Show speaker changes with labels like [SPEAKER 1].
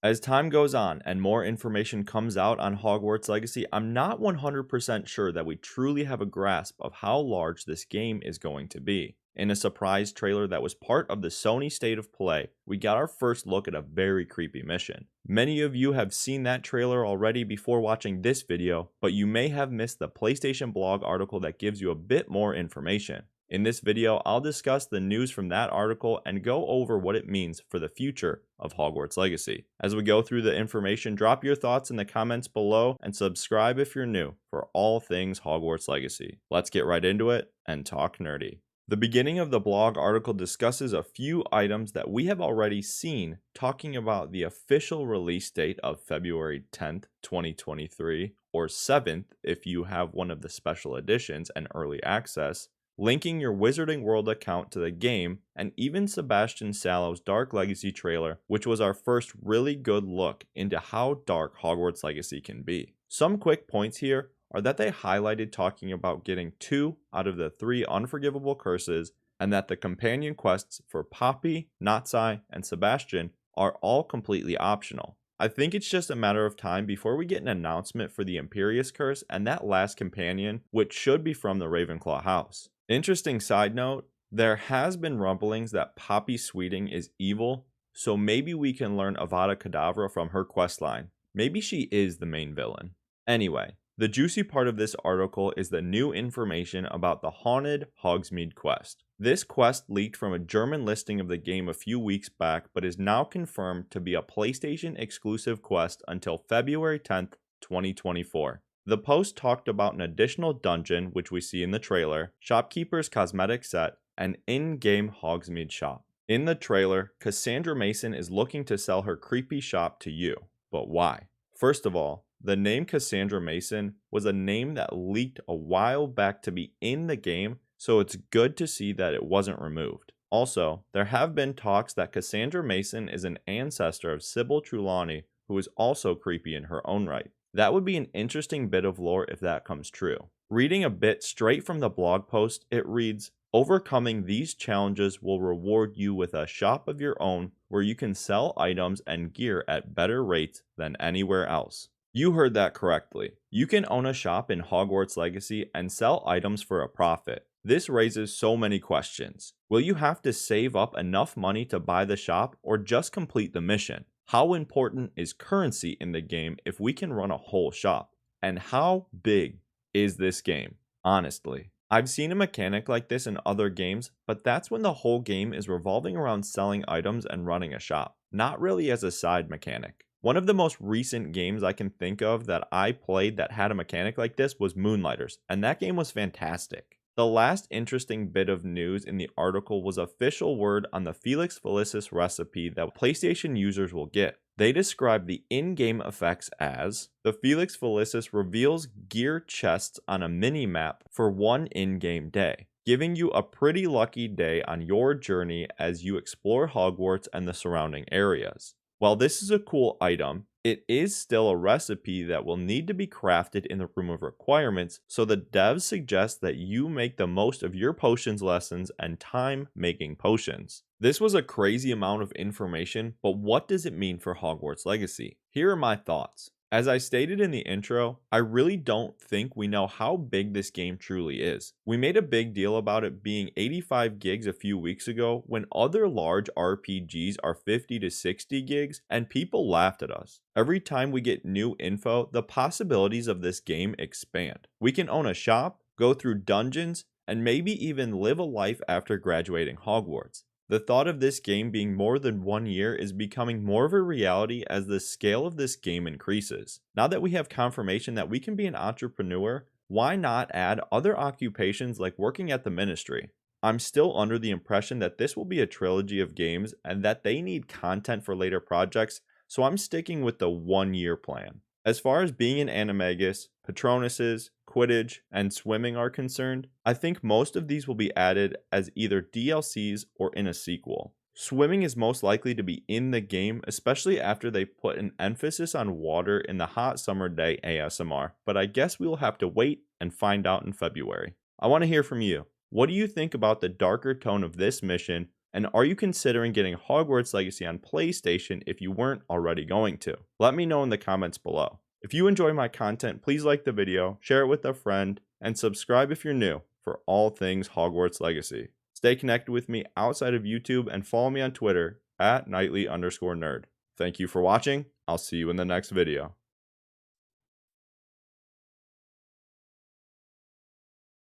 [SPEAKER 1] As time goes on and more information comes out on Hogwarts Legacy, I'm not 100% sure that we truly have a grasp of how large this game is going to be. In a surprise trailer that was part of the Sony State of Play, we got our first look at a very creepy mission. Many of you have seen that trailer already before watching this video, but you may have missed the PlayStation blog article that gives you a bit more information. In this video, I'll discuss the news from that article and go over what it means for the future of Hogwarts Legacy. As we go through the information, drop your thoughts in the comments below and subscribe if you're new for all things Hogwarts Legacy. Let's get right into it and talk nerdy. The beginning of the blog article discusses a few items that we have already seen, talking about the official release date of February 10th, 2023, or 7th if you have one of the special editions and early access, linking your Wizarding World account to the game, and even Sebastian Sallow's Dark Legacy trailer, which was our first really good look into how dark Hogwarts Legacy can be. Some quick points here are that they highlighted talking about getting 2 out of the 3 unforgivable curses, and that the companion quests for Poppy, Natsai, and Sebastian are all completely optional. I think it's just a matter of time before we get an announcement for the Imperius Curse and that last companion, which should be from the Ravenclaw house. Interesting side note, there has been rumblings that Poppy Sweeting is evil, so maybe we can learn Avada Kedavra from her questline. Maybe she is the main villain. Anyway, the juicy part of this article is the new information about the Haunted Hogsmeade quest. This quest leaked from a German listing of the game a few weeks back, but is now confirmed to be a PlayStation exclusive quest until February 10th, 2024. The post talked about an additional dungeon, which we see in the trailer, shopkeeper's cosmetic set, and in-game Hogsmeade shop. In the trailer, Cassandra Mason is looking to sell her creepy shop to you. But why? First of all, the name Cassandra Mason was a name that leaked a while back to be in the game, so it's good to see that it wasn't removed. Also, there have been talks that Cassandra Mason is an ancestor of Sybil Trelawney, who is also creepy in her own right. That would be an interesting bit of lore if that comes true. Reading a bit straight from the blog post, it reads, "Overcoming these challenges will reward you with a shop of your own where you can sell items and gear at better rates than anywhere else." You heard that correctly. You can own a shop in Hogwarts Legacy and sell items for a profit. This raises so many questions. Will you have to save up enough money to buy the shop or just complete the mission? How important is currency in the game if we can run a whole shop? And how big is this game? Honestly, I've seen a mechanic like this in other games, but that's when the whole game is revolving around selling items and running a shop, not really as a side mechanic. One of the most recent games I can think of that I played that had a mechanic like this was Moonlighters, and that game was fantastic. The last interesting bit of news in the article was official word on the Felix Felicis recipe that PlayStation users will get. They describe the in-game effects as, the Felix Felicis reveals gear chests on a mini-map for one in-game day, giving you a pretty lucky day on your journey as you explore Hogwarts and the surrounding areas. While this is a cool item, it is still a recipe that will need to be crafted in the Room of Requirements, so the devs suggest that you make the most of your potions lessons and time making potions. This was a crazy amount of information, but what does it mean for Hogwarts Legacy? Here are my thoughts. As I stated in the intro, I really don't think we know how big this game truly is. We made a big deal about it being 85 gigs a few weeks ago when other large RPGs are 50 to 60 gigs and people laughed at us. Every time we get new info, the possibilities of this game expand. We can own a shop, go through dungeons, and maybe even live a life after graduating Hogwarts. The thought of this game being more than 1 year is becoming more of a reality as the scale of this game increases. Now that we have confirmation that we can be an entrepreneur, why not add other occupations like working at the ministry? I'm still under the impression that this will be a trilogy of games and that they need content for later projects, so I'm sticking with the 1 year plan. As far as being an animagus, Patronuses, Quidditch, and swimming are concerned, I think most of these will be added as either DLCs or in a sequel. Swimming is most likely to be in the game, especially after they put an emphasis on water in the Hot Summer Day ASMR, but I guess we will have to wait and find out in February. I want to hear from you. What do you think about the darker tone of this mission, And are you considering getting Hogwarts Legacy on PlayStation if you weren't already going to? Let me know in the comments below. If you enjoy my content, please like the video, share it with a friend, and subscribe if you're new for all things Hogwarts Legacy. Stay connected with me outside of YouTube and follow me on Twitter at @nightly_nerd. Thank you for watching. I'll see you in the next video.